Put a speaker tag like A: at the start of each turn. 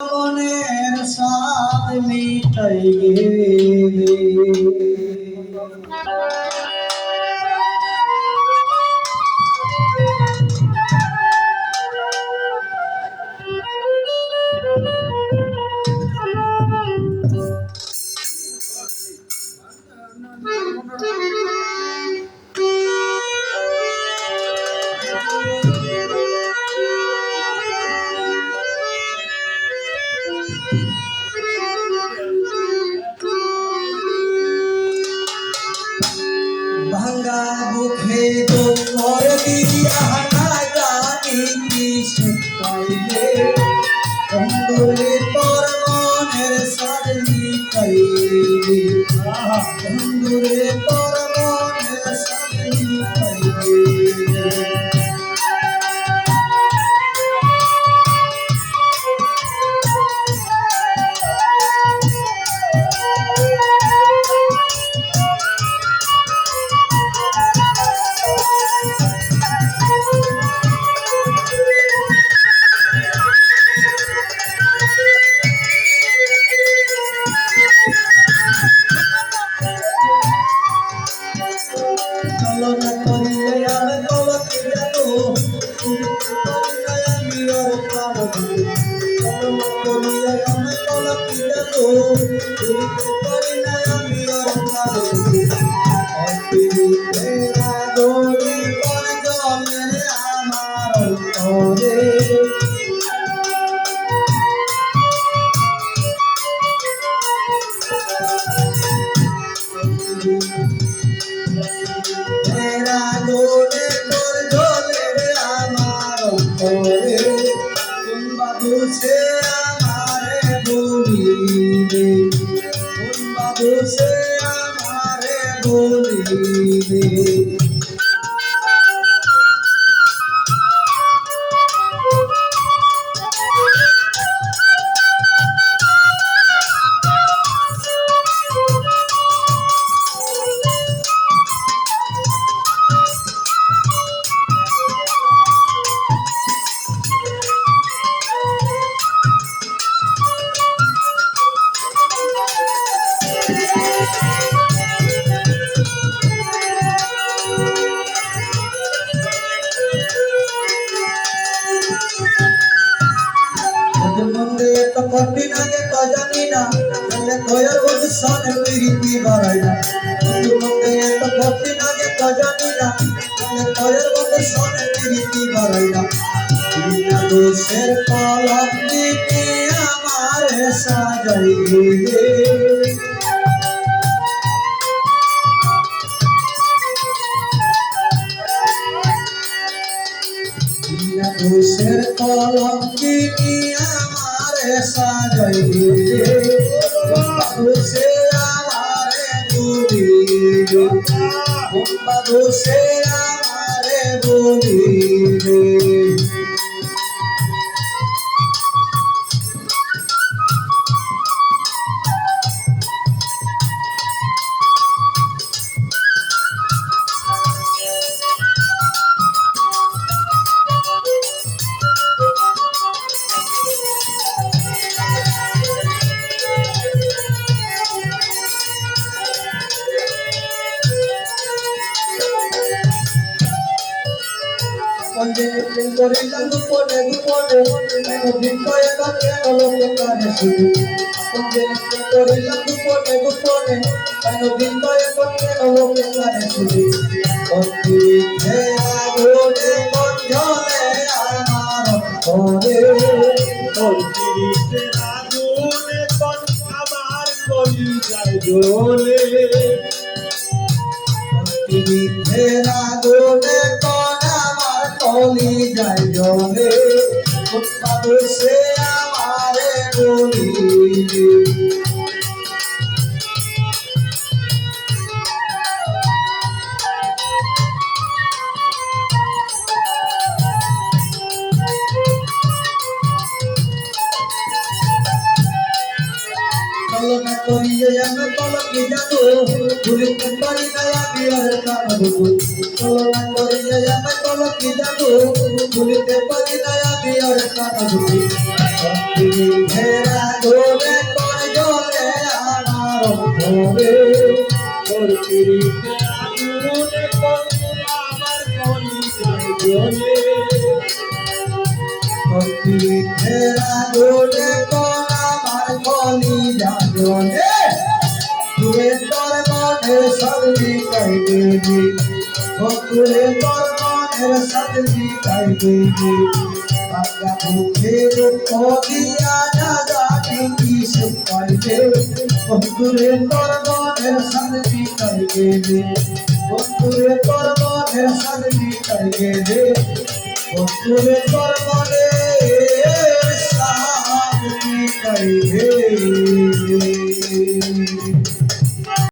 A: মনের স্বাদ মিটাই গেলে ভাঙ্গা মুখে গোবর দিয়া না জানি কি পাইলে বন্ধুরে তোর মনের স্বাদ মিটাইলে বন্ধুরে তোর মনের স্বাদ মিটাইলে চলনা করিলে আমি কলকে জানো আমি আর পারব চলনা করিলে আমি কলকে জানো পারি না আমি আর পারব তেরা দড়ি পর জলে আমার ঘরে तेरा गोले पर झोले हमारे तुम बाबू से हमारे बोली तुम बाबू से हमारे बोली मंदे तो कठिन आगे तो जानी ना मैंने कोयर उस सन मेरी की बाराया मंदे तो कठिन आगे तो जानी ना मैंने कोयर उस सन मेरी की बाराया बिना दोषेर कलम नीति हमारे साजाई गे दोषेर कलम नीति हमारे साजाई गे दोषे हमारे बोली दोषे हमारे बोली Onde corilla gupone meno dinko eka keno loke kane sudi onde corilla gupone meno dinko eka keno loke kane sudi onde thera gode konjole amar kore onde thera gode kon amar koli jai jole onde thera gode কলি যাই জলে বাবু সে আমারে বলি কলনা করিয়ে আমি কলকে জানো ভুলিতে পারি না আমি আর কাঁদব কলনা করিয়ে আমি কলকে জানো ভুলিতে পারি না আমি আর কাঁদব ঘেরা গোলে তোর জলে আমার অন্তরে
B: তোর পিড়িতে আগুনে কত আমার কলিজায় জ্বলে
A: ঘেরা গোলে তোর আমার কলিজা জলে তুই তোর মনের সবজি কাই দেবি তুই তোর মনের সবজি কাই দেবি বাবা মুখে দিয়া না জানি কি সুপাইবে বন্ধুরে তোর মনের সবজি কাই দেবি বন্ধুরে তোর মনের সবজি কাই দেবি বন্ধুরে তোর মনের সবজি কাই দেবি